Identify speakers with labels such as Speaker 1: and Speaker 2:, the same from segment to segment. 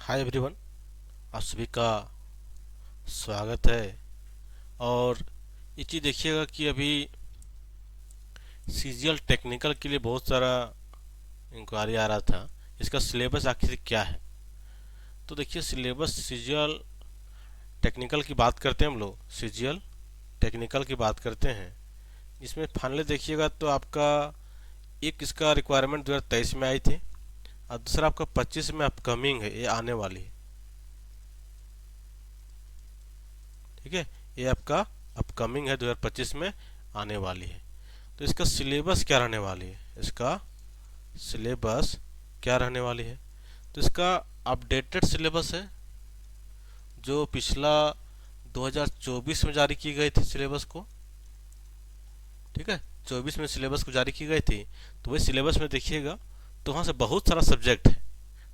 Speaker 1: Hi everyone, आप सभी का स्वागत है। और ये चीज़ देखिएगा कि अभी सीजीएल टेक्निकल के लिए बहुत सारा इंक्वायरी आ रहा था। इसका सिलेबस आखिर क्या है? तो देखिए, सिलेबस सीजीएल टेक्निकल की बात करते हैं हम लोग। सीजीएल टेक्निकल की बात करते हैं, इसमें फाइनली देखिएगा तो आपका एक इसका रिक्वायरमेंट 2023 में आई थी और दूसरा आपका 25 में अपकमिंग है, ये आने वाली है। ठीक है, ये आपका अपकमिंग है, 2025 में आने वाली है। तो इसका सिलेबस क्या रहने वाली है? इसका सिलेबस क्या रहने वाली है? तो इसका अपडेटेड सिलेबस है, जो पिछला 2024 में जारी की गई थी सिलेबस को। ठीक है, 24 में सिलेबस को जारी की गई थी, तो वही सिलेबस में देखिएगा तो वहाँ से बहुत सारा सब्जेक्ट है।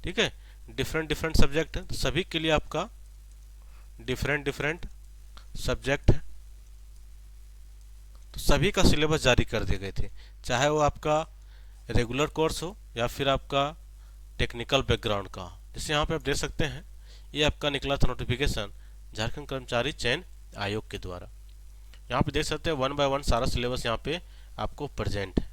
Speaker 1: ठीक है, डिफरेंट डिफरेंट सब्जेक्ट है, तो सभी के लिए आपका डिफरेंट डिफरेंट सब्जेक्ट है। तो सभी का सिलेबस जारी कर दिए गए थे, चाहे वो आपका रेगुलर कोर्स हो या फिर आपका टेक्निकल बैकग्राउंड का। जैसे यहाँ पे आप देख सकते हैं, ये आपका निकला था नोटिफिकेशन झारखंड कर्मचारी चयन आयोग के द्वारा। यहाँ पे देख सकते हैं वन बाय वन सारा सिलेबस यहाँ पे आपको प्रेजेंट है,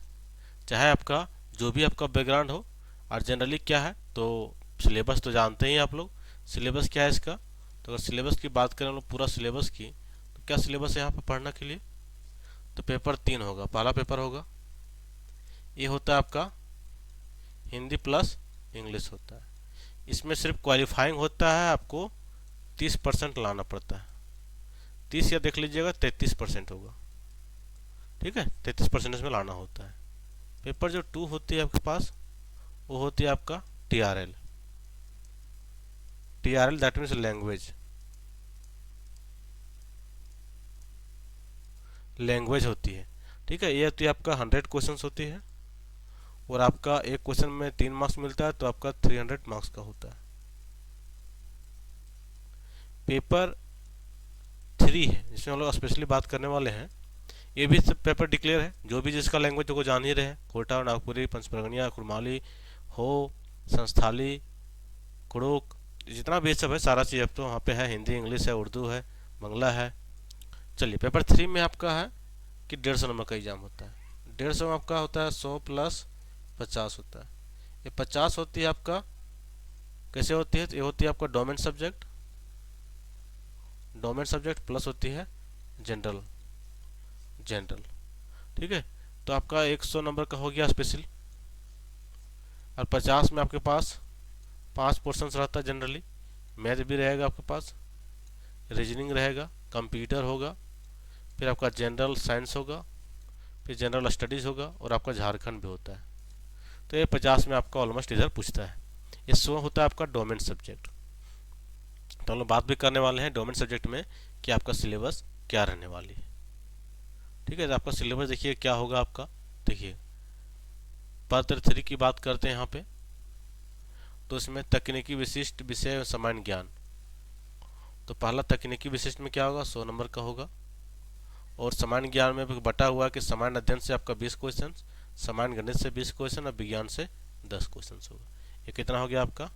Speaker 1: चाहे आपका जो भी आपका बैकग्राउंड हो। और जनरली क्या है, तो सिलेबस तो जानते ही आप लोग, सिलेबस क्या है इसका। तो अगर सिलेबस की बात करें हम लोग पूरा सिलेबस की, तो क्या सिलेबस है यहाँ पे पढ़ने के लिए? तो पेपर 3 होगा। पहला पेपर होगा, ये होता है आपका हिंदी प्लस इंग्लिश होता है। इसमें सिर्फ क्वालिफाइंग होता है, आपको 30% लाना पड़ता है। 30 या देख लीजिएगा 33% होगा। ठीक है, 33% इसमें लाना होता है। पेपर जो 2 होती है आपके पास, वो होती है आपका TRL। TRL that means language होती है। ठीक है, ये होती है आपका 100 क्वेश्चन होती है, और आपका एक क्वेश्चन में 3 मार्क्स मिलता है, तो आपका 300 मार्क्स का होता है। पेपर 3 है, जिसमें हम लोग स्पेशली बात करने वाले हैं, ये भी सब पेपर डिक्लेयर है। जो भी जिसका लैंग्वेज को जान ही रहे हैं, कोटा, नागपुरी, पंचपरगनिया, कुरमाली हो, संस्थाली, कुड़ुक, जितना भी सब है सारा चीज़ अब तो वहाँ पे है। हिंदी, इंग्लिश है, उर्दू है, बंगला है। चलिए, पेपर 3 में आपका है कि 150 नंबर का एग्जाम होता है। 150 में आपका होता है 100 प्लस 50 होता है। ये 50 होती है आपका, कैसे होती है? ये होती है आपका डोमेन सब्जेक्ट प्लस होती है जनरल जनरल। ठीक है, तो आपका 100 नंबर का हो गया स्पेशल, और 50 में आपके पास 5 पोर्शन रहता है जनरली। मैथ भी रहेगा आपके पास, रीजनिंग रहेगा, कंप्यूटर होगा, फिर आपका जनरल साइंस होगा, फिर जनरल स्टडीज़ होगा, और आपका झारखंड भी होता है। तो ये 50 में आपका ऑलमोस्ट इधर पूछता है। ये 100 होता है आपका डोमेन सब्जेक्ट। तो हम लोग बात भी करने वाले हैं डोमेन सब्जेक्ट में कि आपका सिलेबस क्या रहने वाली है। ठीक है, तो आपका सिलेबस देखिए क्या होगा आपका। देखिए, पत्र 3 की बात करते हैं यहाँ पे, तो इसमें तकनीकी विशिष्ट विषय और सामान्य ज्ञान। तो पहला तकनीकी विशिष्ट में क्या होगा, 100 नंबर का होगा। और सामान्य ज्ञान में भी बटा हुआ कि सामान्य अध्ययन से आपका 20 क्वेश्चन, सामान्य गणित से 20 क्वेश्चन, और विज्ञान से 10 क्वेश्चन होगा। ये कितना हो गया आपका?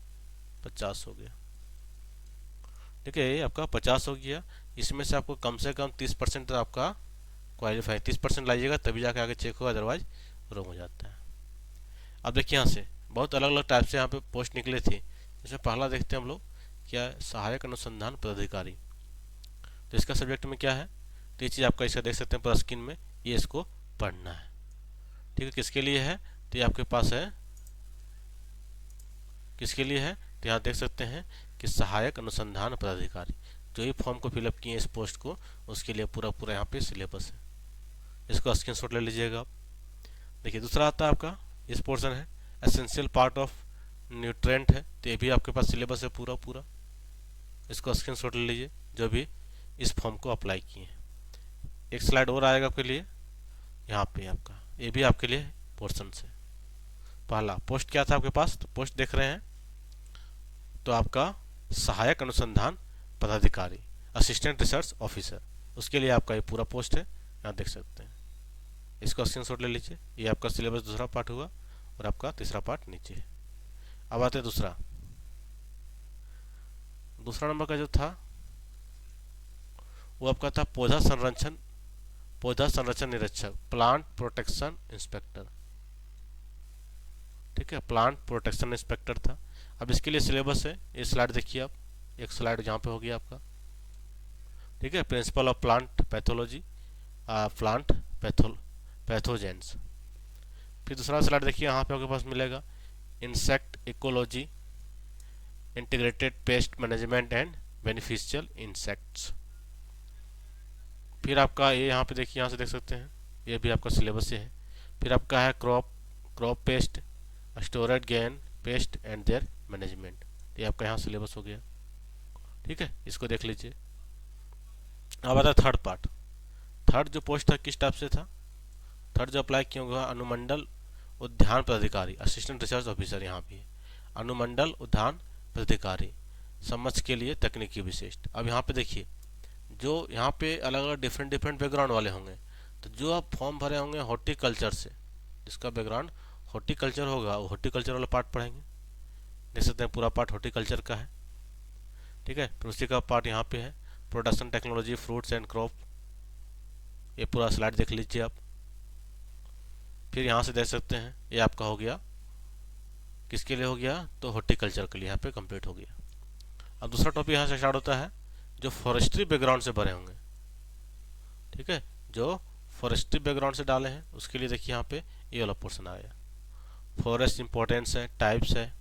Speaker 1: 50 हो गया। ठीक है, ये आपका 50 हो गया। इसमें से आपको कम से कम 30% आपका क्वालिफाई, 30% लाइएगा तभी जाके आगे चेक होगा, अदरवाइज रोक हो जाता है। अब देखिए, यहाँ से बहुत अलग अलग टाइप से यहाँ पे पोस्ट निकले थे। इसमें पहला देखते हैं हम लोग, क्या है? सहायक अनुसंधान पदाधिकारी। तो इसका सब्जेक्ट में क्या है? तो ये चीज़ आपका इसका देख सकते हैं पूरा स्क्रीन में, ये इसको पढ़ना है। ठीक है, किसके लिए है? तो ये आपके पास है, किसके लिए है? तो यहाँ देख सकते हैं कि सहायक अनुसंधान पदाधिकारी, जो ही फॉर्म को फिलअप किए इस पोस्ट को, उसके लिए पूरा पूरा यहाँ पे सिलेबस है। इसको स्क्रीनशॉट ले लीजिएगा आप। देखिए, दूसरा आता है आपका, इस पोर्शन है एसेंशियल पार्ट ऑफ न्यूट्रेंट है, तो ये भी आपके पास सिलेबस है पूरा पूरा। इसको स्क्रीनशॉट ले लीजिए जो भी इस फॉर्म को अप्लाई किए हैं। एक स्लाइड और आएगा आपके लिए, यहाँ पे आपका ये भी आपके लिए पोर्शन से। पहला पोस्ट क्या था आपके पास? तो पोस्ट देख रहे हैं, तो आपका सहायक अनुसंधान पदाधिकारी, असिस्टेंट रिसर्च ऑफिसर, उसके लिए आपका ये पूरा पोस्ट है, यहाँ देख सकते हैं। इसको स्क्रीनशॉट ले लीजिए। ये आपका सिलेबस दूसरा पार्ट हुआ, और आपका तीसरा पार्ट नीचे है। अब आते हैं दूसरा, दूसरा नंबर का जो था वो आपका था पौधा संरक्षण निरीक्षक, प्लांट प्रोटेक्शन इंस्पेक्टर। ठीक है, प्लांट प्रोटेक्शन इंस्पेक्टर था। अब इसके लिए सिलेबस है, ये स्लाइड देखिए आप, एक स्लाइड जहाँ पे होगी आपका। ठीक है, principle of plant pathology, plant pathogens. फिर दूसरा स्लाइड देखिए, यहाँ पे आपके पास मिलेगा insect ecology, integrated pest management and beneficial insects. फिर आपका ये यहाँ पे देखिए, यहाँ से देख सकते हैं, ये भी आपका सिलेबस से है। फिर आपका है crop paste, storage gain paste and there management. ये आपका यहाँ सिलेबस हो गया। ठीक है, इसको देख लीजिए। अब आता है थर्ड पार्ट। थर्ड जो पोस्ट था किस टाइप से था, थर्ड जो अप्लाई किया होगा, अनुमंडल उद्यान पदाधिकारी, असिस्टेंट रिसर्च ऑफिसर यहाँ भी है। अनुमंडल उद्यान पदाधिकारी, समझ के लिए तकनीकी विशिष्ट। अब यहाँ पे देखिए, जो यहाँ पे अलग अलग डिफरेंट बैकग्राउंड वाले होंगे, तो जो आप फॉर्म भरे होंगे हॉर्टिकल्चर से, जिसका बैकग्राउंड हॉर्टिकल्चर होगा, वो हॉर्टिकल्चर वाला पार्ट पढ़ेंगे। देख सकते हैं पूरा पार्ट हॉर्टिकल्चर का है। ठीक है, फिर उसी का पार्ट यहाँ पे है production technology, fruits and crop. ये पूरा स्लाइड देख लीजिए आप। फिर यहाँ से देख सकते हैं, ये आपका हो गया, किसके लिए हो गया, तो हॉर्टिकल्चर के लिए यहाँ पे कंप्लीट हो गया। अब दूसरा टॉपिक यहाँ से स्टार्ट होता है, जो फॉरेस्ट्री बैकग्राउंड से भरे होंगे। ठीक है, जो फॉरेस्ट्री बैकग्राउंड से डाले हैं उसके लिए देखिए यहाँ पे ये वाला पोर्शन आया। फॉरेस्ट इंपॉर्टेंस है, टाइप्स है।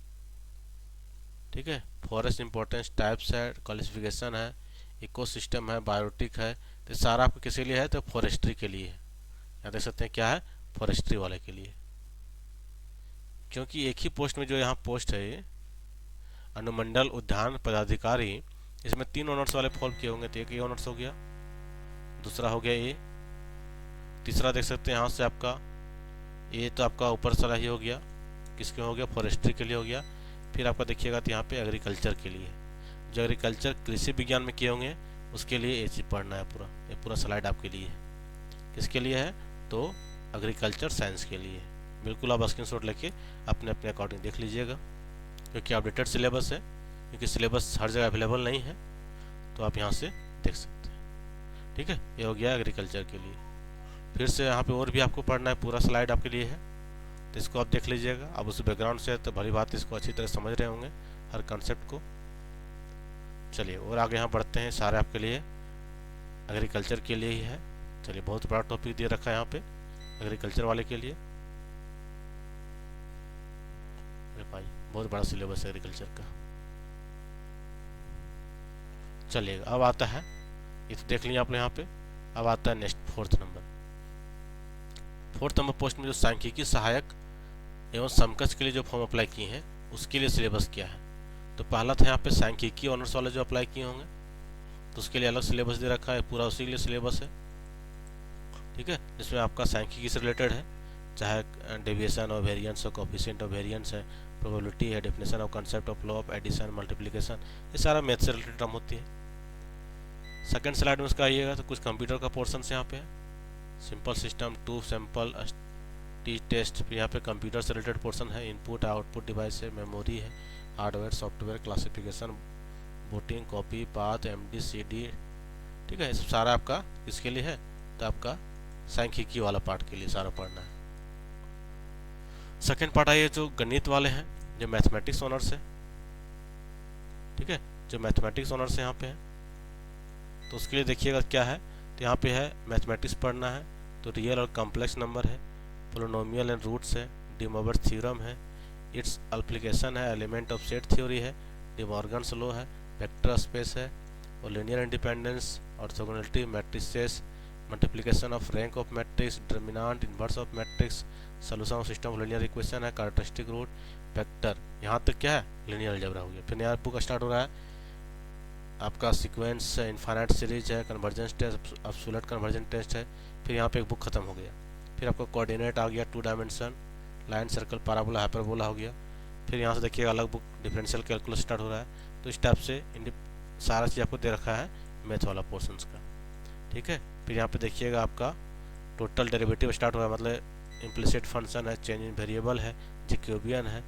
Speaker 1: ठीक है, फॉरेस्ट इंपॉर्टेंस, टाइप्स है, क्वालिफिकेशन है, इकोसिस्टम है, बायोटिक है। तो सारा आपको किसके लिए है, तो फॉरेस्ट्री के लिए है। यहाँ देख सकते हैं क्या है, फॉरेस्ट्री वाले के लिए। क्योंकि एक ही पोस्ट में जो यहाँ पोस्ट है ये अनुमंडल उद्यान पदाधिकारी, इसमें 3 ऑनर्स वाले फॉर्म किए होंगे, तो एक ये ऑनर्स हो गया, दूसरा हो गया ये, तीसरा देख सकते हैं यहाँ से आपका ये तो आपका ऊपर सारा ही हो गया, किसके हो गया, फॉरेस्ट्री के लिए हो गया। फिर आपका देखिएगा तो यहाँ पे एग्रीकल्चर के लिए, जो एग्रीकल्चर कृषि विज्ञान में किए होंगे उसके लिए ये चीज़ पढ़ना है पूरा। ये पूरा स्लाइड आपके लिए है, किसके लिए है, तो एग्रीकल्चर साइंस के लिए। बिल्कुल आप स्क्रीनशॉट लेके अपने अपने अकॉर्डिंग देख लीजिएगा, क्योंकि अपडेटेड सिलेबस है, क्योंकि सिलेबस हर जगह अवेलेबल नहीं है, तो आप यहाँ से देख सकते हैं। ठीक है, ये हो गया एग्रीकल्चर के लिए। फिर से यहाँ पे और भी आपको पढ़ना है, पूरा स्लाइड आपके लिए है, तो इसको आप देख लीजिएगा। अब उस बैकग्राउंड से तो भली बात इसको अच्छी तरह समझ रहे होंगे हर कंसेप्ट को। चलिए और आगे यहाँ बढ़ते हैं, सारे आपके लिए एग्रीकल्चर के लिए ही है। चलिए, बहुत बड़ा टॉपिक दे रखा है यहाँ पे एग्रीकल्चर वाले के लिए। अरे भाई, बहुत बड़ा सिलेबस है एग्रीकल्चर का। चलिए, अब आता है, ये तो देख लिया आपने यहाँ पे। अब आता है नेक्स्ट फोर्थ नंबर पोस्ट में जो सांख्यिकी सहायक एवं समकक्ष के लिए जो फॉर्म अप्लाई किए हैं उसके लिए सिलेबस क्या है। तो पहला था यहाँ पे सांख्यिकी ऑनर्स वाले जो अप्लाई किए होंगे, तो उसके लिए अलग सिलेबस दे रखा है, पूरा उसी के लिए सिलेबस है। ठीक है, जिसमें आपका सांख्यिकी से रिलेटेड है, चाहे डेविएशन और वेरिएंस और कोफिशिएंट ऑफ वेरिएंस है, प्रोबेबिलिटी है, definition of concept of law of addition, multiplication, ये सारा मैथ से रिलेटेड टर्म होती है। सेकंड स्लाइड में उसका आइएगा तो कुछ कंप्यूटर का पोर्शन यहाँ पे है, simple system, two sample test. फिर यहाँ पे कंप्यूटर से रिलेटेड पोर्शन है, इनपुट आउटपुट डिवाइस है, मेमोरी है, hardware software, classification, booting, copy, path, MD, CD. ठीक है, ये सब सारा आपका इसके लिए है, तो आपका सांख्यिकी वाला पार्ट के लिए सारा पढ़ना है। सेकेंड पार्ट आइए जो गणित वाले हैं, जो मैथमेटिक्स ऑनर्स है। ठीक है, जो मैथमेटिक्स ऑनर्स यहाँ पे है, तो उसके लिए देखिएगा क्या है, तो यहाँ पे है मैथमेटिक्स पढ़ना है, तो रियल और कॉम्प्लेक्स नंबर है, पोलिनोमियल एंड रूट्स है, डी मोवर थ्योरम है, इट्स एप्लीकेशन है, एलिमेंट ऑफ सेट थ्योरी है, डी मॉर्गन्स लॉ है, वेक्टर स्पेस है, और linear independence, orthogonality, matrices, multiplication of rank of matrix, determinant, inverse of matrix, solution of system of linear equation है, characteristic root, vector. यहाँ तक क्या है, linear algebra हो गया। फिर नया बुक स्टार्ट हो रहा है आपका, सीक्वेंस है, इनफाइनाइट सीरीज है, convergence test, absolute convergence test है। फिर यहाँ पे एक बुक खत्म हो गया। फिर आपका कोऑर्डिनेट आ गया, 2 dimension, line, circle, parabola, hyperbola हो गया। फिर यहाँ से देखिएगा अलग बुक डिफरेंशियल कैलकुलस स्टार्ट हो रहा है। तो इस टाइप से सारा चीज़ आपको दे रखा है मैथ वाला पोर्शंस का। ठीक है, फिर यहाँ पे देखिएगा आपका टोटल डेरिवेटिव स्टार्ट हो रहा है, मतलब इम्प्लिसिट फंक्शन है, चेंज इन वेरिएबल है, जैकोबियन है,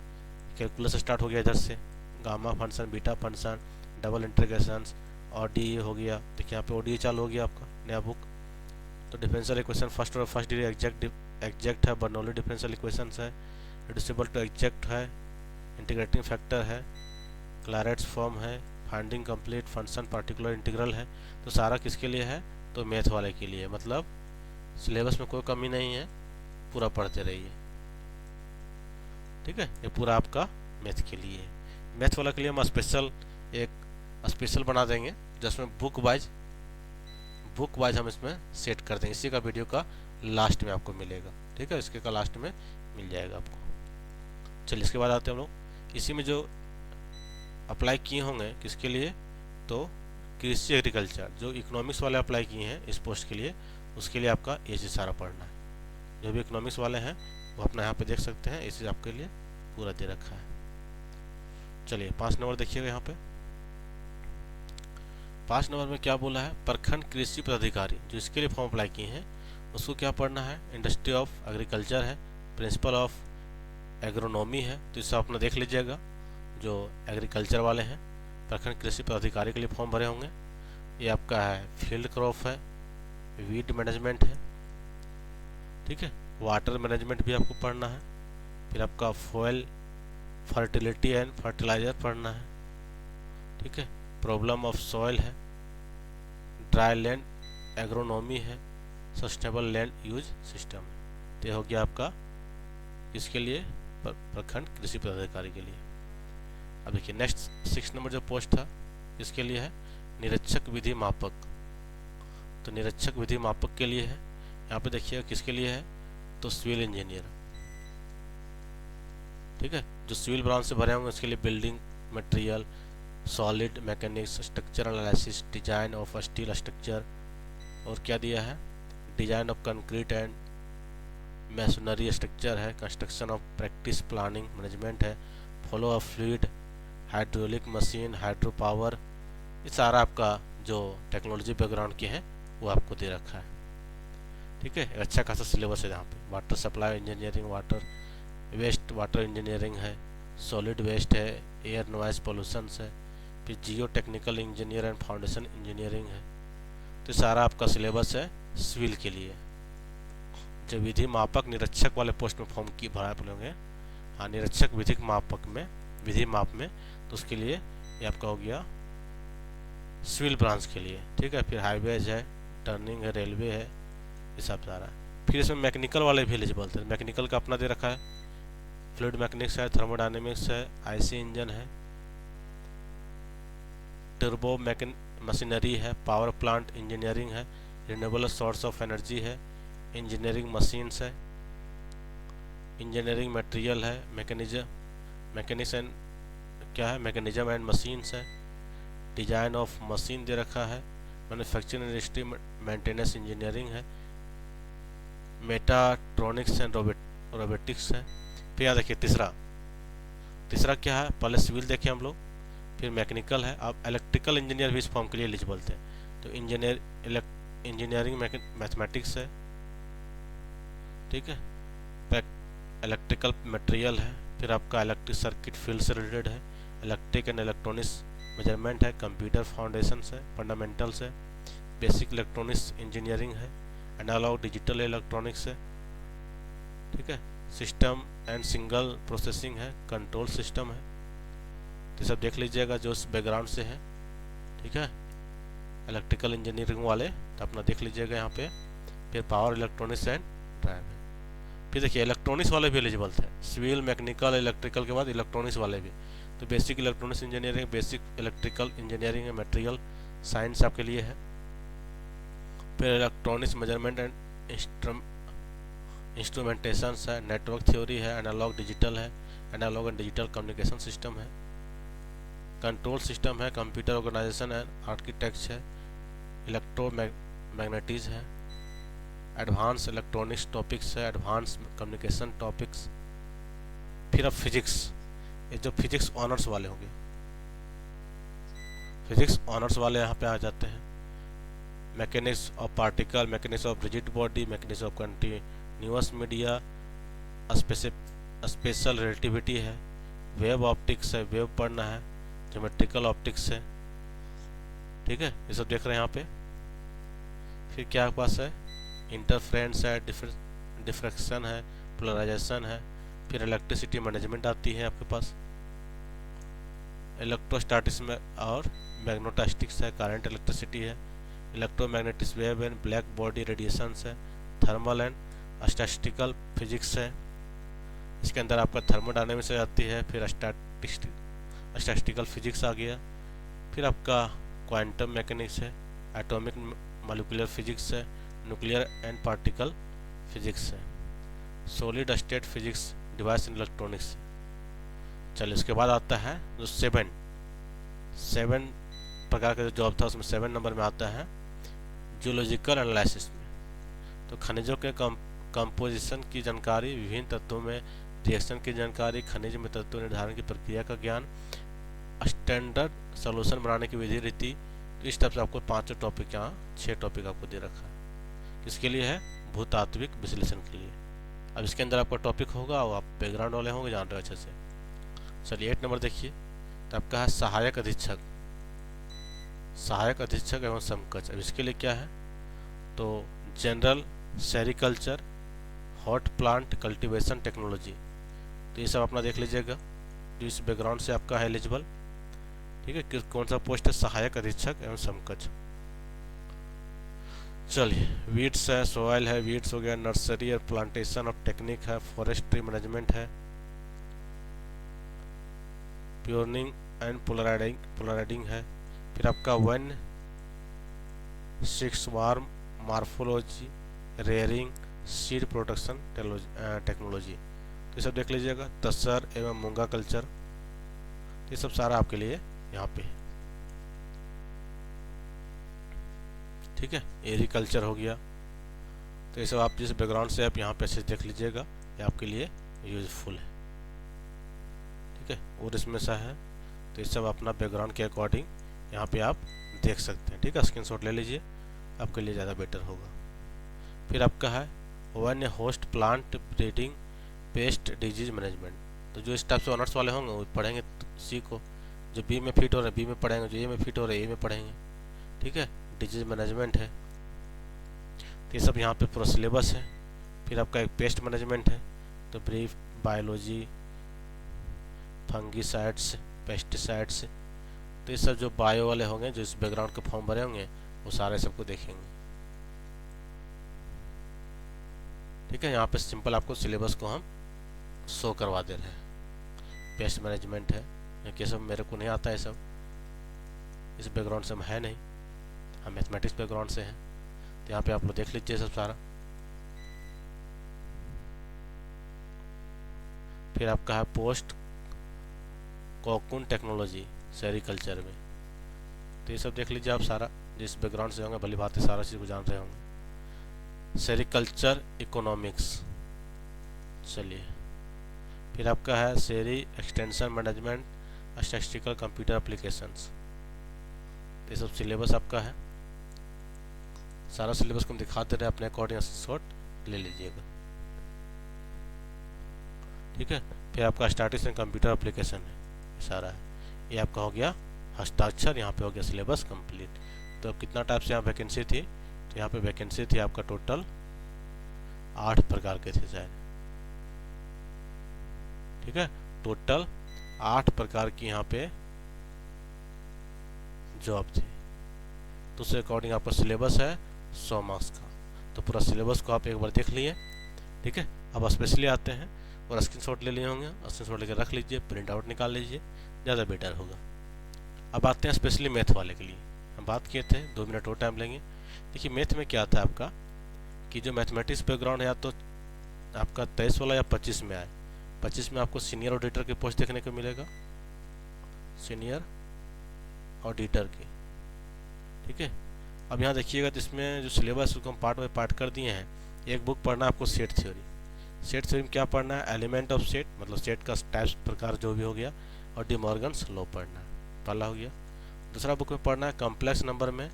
Speaker 1: कैलकुलस स्टार्ट हो गया इधर से, gamma function, beta function, double integrations, ODE हो गया। देखिए यहाँ पे ODE चालू हो गया आपका नया बुक। तो डिफरेंशियल इक्वेशन फर्स्ट और फर्स्ट डिग्री एग्जैक्ट है, बर्नौली डिफरेंशियल इक्वेशंस है, रिड्यूसिबल टू एग्जैक्ट है, इंटीग्रेटिंग फैक्टर है, क्लारेट्स फॉर्म है, finding complete function particular integral है। तो सारा किसके लिए है? तो मैथ वाले के लिए। मतलब सिलेबस में कोई कमी नहीं है, पूरा पढ़ते रहिए। ठीक है, ये पूरा आपका मैथ के लिए है। मैथ वाला के लिए हम स्पेशल बना देंगे, जिसमें बुक वाइज हम इसमें सेट कर देंगे। इसी का वीडियो का लास्ट में आपको मिलेगा। ठीक है, इसके का लास्ट में मिल जाएगा आपको। चलिए इसके बाद आते हैं हम लोग इसी में जो अप्लाई किए होंगे किसके लिए, तो कृषि एग्रीकल्चर जो इकोनॉमिक्स वाले अप्लाई किए हैं इस पोस्ट के लिए, उसके लिए आपका ये चीज़ सारा पढ़ना है। जो भी इकोनॉमिक्स वाले हैं वो अपना यहाँ पे देख सकते हैं, ये चीज़ आपके लिए पूरा दे रखा है। चलिए 5 नंबर देखिएगा। यहाँ पे 5 नंबर में क्या बोला है, प्रखंड कृषि पदाधिकारी जो इसके लिए फॉर्म अप्लाई किए हैं उसको क्या पढ़ना है, इंडस्ट्री ऑफ एग्रीकल्चर है, प्रिंसिपल ऑफ एग्रोनॉमी है। तो इससे अपना देख लीजिएगा, जो एग्रीकल्चर वाले हैं प्रखंड कृषि पदाधिकारी के लिए फॉर्म भरे होंगे। ये आपका है फील्ड क्रॉप है, वीड मैनेजमेंट है। ठीक है, वाटर मैनेजमेंट भी आपको पढ़ना है। फिर आपका फॉयल फर्टिलिटी एंड फर्टिलाइजर पढ़ना है। ठीक है, प्रॉब्लम ऑफ सॉइल है, ड्राई लैंड एग्रोनॉमी है, सस्टेनेबल लैंड यूज सिस्टम है। तो हो गया आपका इसके लिए प्रखंड कृषि पदाधिकारी के लिए। अब देखिए नेक्स्ट 6 नंबर जो पोस्ट था इसके लिए है निरीक्षक विधि मापक। तो निरीक्षक विधि मापक के लिए है, यहाँ पे देखिएगा किसके लिए है, तो सिविल इंजीनियर। ठीक है, जो सिविल ब्रांच से भरे होंगे उसके लिए building material, solid mechanics, structural analysis, design of steel structure, और क्या दिया है, design of concrete and masonry structure है, construction of practice planning management है, flow of fluid, hydraulic machine, hydro power. ये सारा आपका जो टेक्नोलॉजी बैकग्राउंड के हैं वो आपको दे रखा है। ठीक है, अच्छा खासा सिलेबस है यहाँ पे। Water supply engineering, water waste water engineering है, सॉलिड वेस्ट है, एयर नॉइज पोल्यूशन है, फिर geotechnical engineer and foundation engineering है। तो सारा आपका सिलेबस है सिविल के लिए। जो विधि मापक निरीक्षक वाले पोस्ट में फॉर्म की भरा पड़ेंगे, हाँ निरीक्षक विधिक मापक में विधि माप में, तो उसके लिए ये आपका हो गया सिविल ब्रांच के लिए। ठीक है, फिर हाईवेज है, टर्निंग है, रेलवे है, ये सब सारा है। फिर इसमें मैकेनिकल वाले भी एलिजिबल थे। मैकेनिकल का अपना दे रखा है, फ्लूइड मैकेनिक्स है, थर्मोडायनेमिक्स है, आईसी इंजन है, टर्बो मशीनरी है, पावर प्लांट इंजीनियरिंग है, रिन्यूएबल सोर्स ऑफ एनर्जी है, इंजीनियरिंग मशीन्स है, इंजीनियरिंग मटेरियल है, मैकेनिज्म क्या है, मैकेनिज्म एंड मशीन्स है, डिजाइन ऑफ मशीन दे रखा है, मैन्युफैक्चरिंग इंडस्ट्री मेंटेनेंस इंजीनियरिंग है, मेटाट्रॉनिक्स एंड रोबोटिक्स है। फिर याद रखिए तीसरा क्या है, पहले सिविल देखे हम लोग, फिर मैकेनिकल है। अब इलेक्ट्रिकल इंजीनियर भी इस फॉर्म के लिए एलिजिबल थे। तो इंजीनियरिंग मैथमेटिक्स है। ठीक है, इलेक्ट्रिकल मटेरियल है, फिर आपका इलेक्ट्रिक सर्किट फील्ड से रिलेटेड है, इलेक्ट्रिक एंड इलेक्ट्रॉनिक्स मेजरमेंट है, कंप्यूटर फाउंडेशन है, फंडामेंटल्स है, बेसिक इलेक्ट्रॉनिक्स इंजीनियरिंग है, एनालॉग डिजिटल इलेक्ट्रॉनिक्स है। ठीक है, सिस्टम एंड सिंगल प्रोसेसिंग है, कंट्रोल सिस्टम है। तो सब देख लीजिएगा जो इस बैकग्राउंड से है। ठीक है, इलेक्ट्रिकल इंजीनियरिंग वाले तो अपना देख लीजिएगा यहाँ पे। फिर पावर इलेक्ट्रॉनिक्स एंड ड्राइव है। फिर देखिए इलेक्ट्रॉनिक्स वाले भी एलिजिबल थे, सिविल मैकेनिकल इलेक्ट्रिकल के बाद इलेक्ट्रॉनिक्स वाले भी। तो basic electronics engineering, basic electrical engineering, material science आपके लिए है। फिर इलेक्ट्रॉनिक्स मेजरमेंट एंड इंस्ट्रूमेंटेशन है, नेटवर्क थ्योरी है, एनालॉग डिजिटल है, analogue and digital communication system है, कंट्रोल सिस्टम है, कंप्यूटर ऑर्गेनाइजेशन एंड आर्किटेक्ट है, इलेक्ट्रोमैग्नेटिज है, एडवांस इलेक्ट्रॉनिक्स टॉपिक्स है, एडवांस कम्युनिकेशन टॉपिक्स। फिर अब फिजिक्स, ये जो फिजिक्स ऑनर्स वाले होंगे, फिजिक्स ऑनर्स वाले यहाँ पे आ जाते हैं। Mechanics of particle, mechanics of rigid body, mechanics of continuous media, special relativity है, वेव ऑप्टिक्स है, वेव पढ़ना है, ज्योमेट्रिकल ऑप्टिक्स है, ठीक है, ये सब देख रहे हैं यहाँ पे। फिर क्या आपके पास है, इंटरफ्रेंस है, डिफ्रैक्शन है, पोलराइजेशन है। फिर इलेक्ट्रिसिटी मैनेजमेंट आती है आपके पास, इलेक्ट्रोस्टैटिक्स में और मैग्नेटोस्टैटिक्स है, करंट इलेक्ट्रिसिटी है, electromagnetic wave and black body radiations है, थर्मल एंड स्टैटिस्टिकल फिजिक्स है। इसके अंदर आपका थर्मोडायनेमिक्स आती है, फिर स्टैटिस्टिकल फिजिक्स आ गया। फिर आपका क्वांटम मैकेनिक्स है, एटॉमिक मॉलिक्यूलर फिजिक्स है, न्यूक्लियर एंड पार्टिकल फिजिक्स है, solid state physics, device and electronics. चलिए इसके बाद आता है जो सेवन प्रकार का जो जॉब था उसमें 7 नंबर में आता है जियोलॉजिकल एनालिसिस में। तो खनिजों के कंपोजिशन की जानकारी, विभिन्न तत्वों में रिएक्शन की जानकारी, खनिज में तत्व निर्धारण की प्रक्रिया का ज्ञान, स्टैंडर्ड सॉल्यूशन बनाने की विधि रीति। तो इस टाइप से आपको 5 टॉपिक, यहाँ 6 टॉपिक आपको दे रखा है। किसके लिए है, भूतात्विक विश्लेषण के लिए। अब इसके अंदर आपका टॉपिक होगा और आप बैकग्राउंड वाले होंगे, जान रहे हो अच्छे से। चलिए 8 नंबर देखिए, तो आपका है सहायक अधीक्षक, सहायक अधीक्षक एवं समकक्ष। अब इसके लिए क्या है, तो general sericulture, hot plant cultivation technology. तो ये सब अपना देख लीजिएगा जो इस बैकग्राउंड से आपका है एलिजिबल। ठीक है, किस कौन सा पोस्ट है, सहायक अधीक्षक एवं समकक्ष। चलिए वीड्स है, सॉइल है, वीड्स हो गया, नर्सरी और प्लांटेशन ऑफ टेक्निक है, फॉरेस्ट्री मैनेजमेंट है, प्योर्निंग एंड पोलराइडिंग है। फिर आपका 1 6 warm morphology, rearing, seed production technology. तो ये सब देख लीजिएगा, तसर एवं मूंगा कल्चर। ये सब सारा आपके लिए यहाँ पे, ठीक है। एग्रीकल्चर हो गया। तो ये सब आप जिस बैकग्राउंड से आप यहाँ पे अच्छे देख लीजिएगा, ये आपके लिए यूजफुल है, ठीक है। और इसमें सा है, तो ये सब अपना बैकग्राउंड के अकॉर्डिंग यहाँ पे आप देख सकते हैं, ठीक है। स्क्रीनशॉट ले लीजिए, आपके लिए ज़्यादा बेटर होगा। फिर आपका है one host plant breeding, paste disease management. तो जो इस टाइप से ऑनर्स वाले होंगे वो पढ़ेंगे, सी को। जो बी में फिट हो रहे हैं बी में पढ़ेंगे, जो ए में फिट हो रहे हैं ए में पढ़ेंगे, ठीक है। डिजीज मैनेजमेंट है, तो ये सब यहाँ पे पूरा सिलेबस है। फिर आपका एक पेस्ट मैनेजमेंट है, तो ब्रीफ बायोलॉजी, फंगीसाइड्स, पेस्टिसाइड्स। तो ये सब जो बायो वाले होंगे, जो इस बैकग्राउंड के फॉर्म भरे होंगे, वो सारे सबको देखेंगे, ठीक है। यहाँ पे सिंपल आपको सिलेबस को हम शो करवा दे रहे हैं। पेस्ट मैनेजमेंट है, ये सब मेरे को नहीं आता है, सब इस बैकग्राउंड से हम है नहीं, हम मैथमेटिक्स बैकग्राउंड से हैं। तो यहाँ पे आप लोग देख लीजिए सब सारा। फिर आपका है पोस्ट कोकून टेक्नोलॉजी सेरिकल्चर में। तो ये सब देख लीजिए आप सारा, जिस बैकग्राउंड से होंगे भली बात सारा चीज़ को जान रहे होंगे। Sericulture economics. चलिए फिर आपका है seri extension management, statistical computer applications. ये सब सिलेबस आपका है, सारा सिलेबस को हम दिखा दे रहे हैं, अपने अकॉर्डिंग शॉर्ट ले लीजिएगा, ठीक है। फिर आपका स्टैटिस्टिक्स एंड कंप्यूटर एप्लीकेशन है, सारा है। ये आपका हो गया हस्ताक्षर, यहाँ पे हो गया सिलेबस कंप्लीट। तो अब कितना टाइप से यहाँ वैकेंसी थी, तो यहाँ पे वैकेंसी थी आपका टोटल 8 प्रकार के थे शायद, ठीक है। टोटल 8 प्रकार की यहाँ पे जॉब थी। तो उसके अकॉर्डिंग आपका सिलेबस है 100 मार्क्स का। तो पूरा सिलेबस को आप एक बार देख लिए, ठीक है। अब स्पेशली आते हैं, और स्क्रीनशॉट ले लिए होंगे, स्क्रीनशॉट लेकर रख लीजिए, प्रिंट आउट निकाल लीजिए, ज़्यादा बेटर होगा। अब आते हैं स्पेशली मैथ वाले के लिए। हम बात किए थे, 2 मिनट और टाइम लेंगे। देखिए मैथ में क्या था आपका, कि जो मैथमेटिक्स बैकग्राउंड है, या तो आपका 23 वाला या 25 में आए। 25 में आपको सीनियर ऑडिटर की पोस्ट देखने को मिलेगा, सीनियर ऑडिटर की, ठीक है। अब यहाँ देखिएगा, तो इसमें जो सिलेबस उसको हम पार्ट बाय पार्ट कर दिए हैं। एक बुक पढ़ना है आपको सेट थ्योरी। सेट थ्योरी में क्या पढ़ना है, एलिमेंट ऑफ सेट, मतलब सेट का टाइप्स प्रकार जो भी हो गया, और डी मॉर्गन्स लॉ पढ़ना है, पहला हो गया। दूसरा बुक में पढ़ना है कॉम्प्लेक्स नंबर में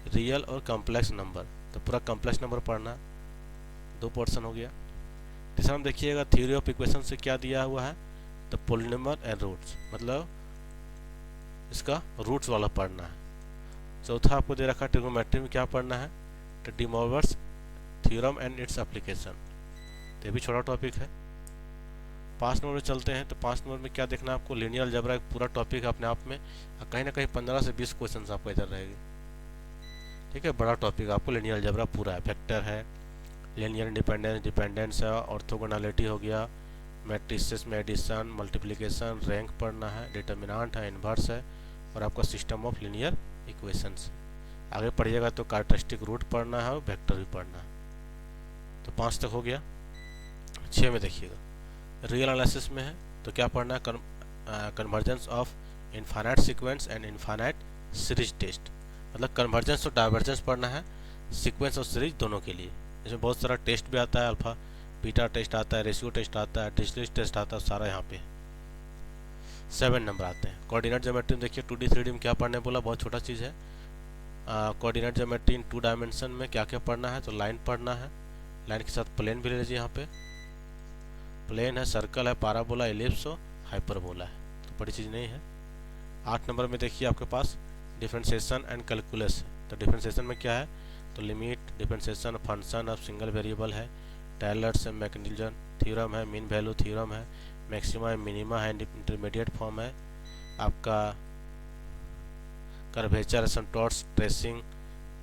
Speaker 1: रियल और कॉम्प्लेक्स नंबर, तो पूरा कॉम्प्लेक्स नंबर पढ़ना, 2 पोर्शन हो गया। तीसरा में देखिएगा थ्योरी ऑफ इक्वेशन से क्या दिया हुआ है, तो पॉलिनोमियल एंड रूट्स, मतलब इसका रूट्स वाला पढ़ना है। चौथा आपको दे रखा है ट्रिग्नोमेट्री में क्या पढ़ना है, तो De Morgan's theorem and its application, तो ये भी छोटा टॉपिक है। 5 नंबर में चलते हैं, तो 5 नंबर में क्या देखना है आपको, लीनियर अलजेब्रा एक पूरा टॉपिक है अपने आप में, कहीं ना कहीं 15 से 20 क्वेश्चन आपको इधर रहेगी। ठीक है, बड़ा टॉपिक आपको लीनियर अलजेब्रा पूरा है, वेक्टर है, लीनियर इंडिपेंडेंस, डिपेंडेंस है, ऑर्थोगोनैलिटी हो गया, मैट्रिसेस में एडिशन, मल्टीप्लिकेशन, रैंक पढ़ना है, डिटर्मिनेंट है, इन्वर्स है, और आपका सिस्टम ऑफ लीनियर इक्वेशंस। आगे पढ़िएगा तो कैरेक्टरिस्टिक रूट पढ़ना है और वेक्टर भी पढ़ना है। तो 5 तक हो गया। 6 में देखिएगा, रियल एनालिसिस में है, तो क्या पढ़ना है, convergence of infinite sequence and infinite series test, मतलब कन्वर्जेंस और डाइवर्जेंस पढ़ना है सीक्वेंस और सीरीज दोनों के लिए। इसमें बहुत सारा टेस्ट भी आता है, अल्फा बीटा टेस्ट आता है, रेशियो टेस्ट आता है, डिस्क्रीट टेस्ट आता है, सारा यहाँ पे। 7 नंबर आते हैं, कोऑर्डिनेट ज्योमेट्री में देखिए 2D 3D में क्या पढ़ने बोला, बहुत छोटा चीज़ है। कोऑर्डिनेट ज्योमेट्री इन 2 डायमेंशन में क्या क्या पढ़ना है, तो लाइन पढ़ना है, लाइन के साथ प्लेन भी ले लीजिए, यहाँ पे प्लेन है, सर्कल है, पाराबोला, एलिप्स और हाइपरबोला है, तो बड़ी चीज़ नहीं है। 8 नंबर में देखिए आपके पास डिफरेंशिएशन एंड कैलकुलस है, तो डिफरेंशिएशन में क्या है, तो limit differentiation function of single variable है, टेलर्स मैकनिल्सन थ्योरम है, मीन वैल्यू थ्योरम है, मैक्सिमा मिनिमा है, इंटरमीडिएट फॉर्म है, आपका curvature asymptotes, tracing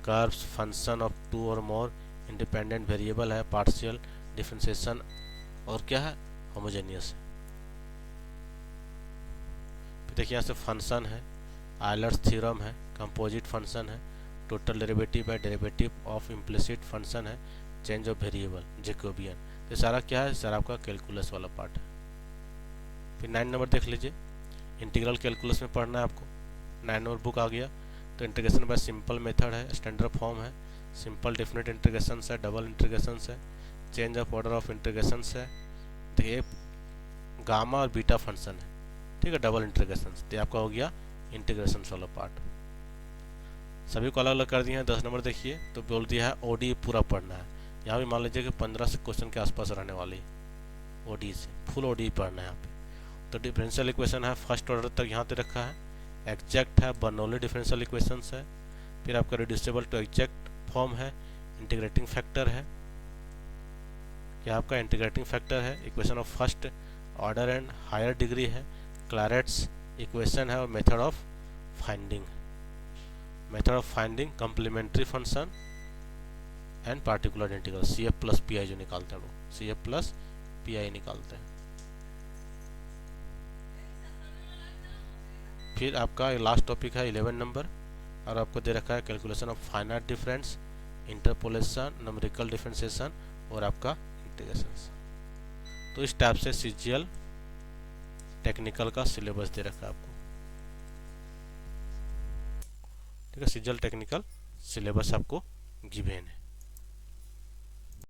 Speaker 1: curves, function of 2 और मोर इंडिपेंडेंट वेरिएबल है, पार्शियल डिफरेंशिएशन, और क्या है, होमोजेनियस है। देखिए यहाँ से फंक्शन है, आयलर्स थ्योरम है, कंपोजिट फंक्शन है, टोटल डेरिवेटिव है, डेरिवेटिव ऑफ इम्प्लिसिट फंक्शन है, चेंज ऑफ वेरिएबल, जैकोबियन, तो सारा क्या है, सारा आपका कैलकुलस वाला पार्ट है। फिर 9 नंबर देख लीजिए, इंटीग्रल कैलकुलस में पढ़ना है आपको। 9 नंबर बुक आ गया, तो इंटीग्रेशन बाय सिंपल मेथड है, स्टैंडर्ड फॉर्म है, सिंपल डेफिनेट इंटीग्रेशन है, डबल इंटीग्रेशन है, change of order of integration है, तो ये गामा और बीटा फंक्शन है, ठीक है, डबल इंटीग्रेशन, तो आपका हो गया इंटीग्रेशन वाला पार्ट। सभी को अलग अलग कर दिए हैं। 10 नंबर देखिए, तो बोल दिया है ओडी पूरा पढ़ना है, यहाँ भी मान लीजिए कि 15 से क्वेश्चन के आसपास रहने वाली ओडी से, फुल ओडी पढ़ना है यहाँ पे। तो डिफरेंशियल इक्वेशन है, फर्स्ट ऑर्डर तक यहाँ पे रखा है, एग्जैक्ट है, बर्नौली डिफरेंशियल इक्वेशंस है, फिर आपका रिड्यूसिबल टू एग्जैक्ट फॉर्म है, इंटीग्रेटिंग फैक्टर है, क्या आपका इंटीग्रेटिंग फैक्टर है, equation of first order and higher degree है, क्लारेट्स इक्वेशन है, और method of finding complementary function and particular integral, CF plus PI जो निकालते हैं वो, CF प्लस PI निकालते हैं। फिर आपका लास्ट टॉपिक है 11 नंबर, और आपको दे रखा है calculation of finite difference, interpolation, numerical differentiation और आपका इंटीग्रेशन। तो इस टाइप से CGL टेक्निकल का सिलेबस दे रखा है आपको, ठीक है, CGL टेक्निकल सिलेबस आपको गिवन है।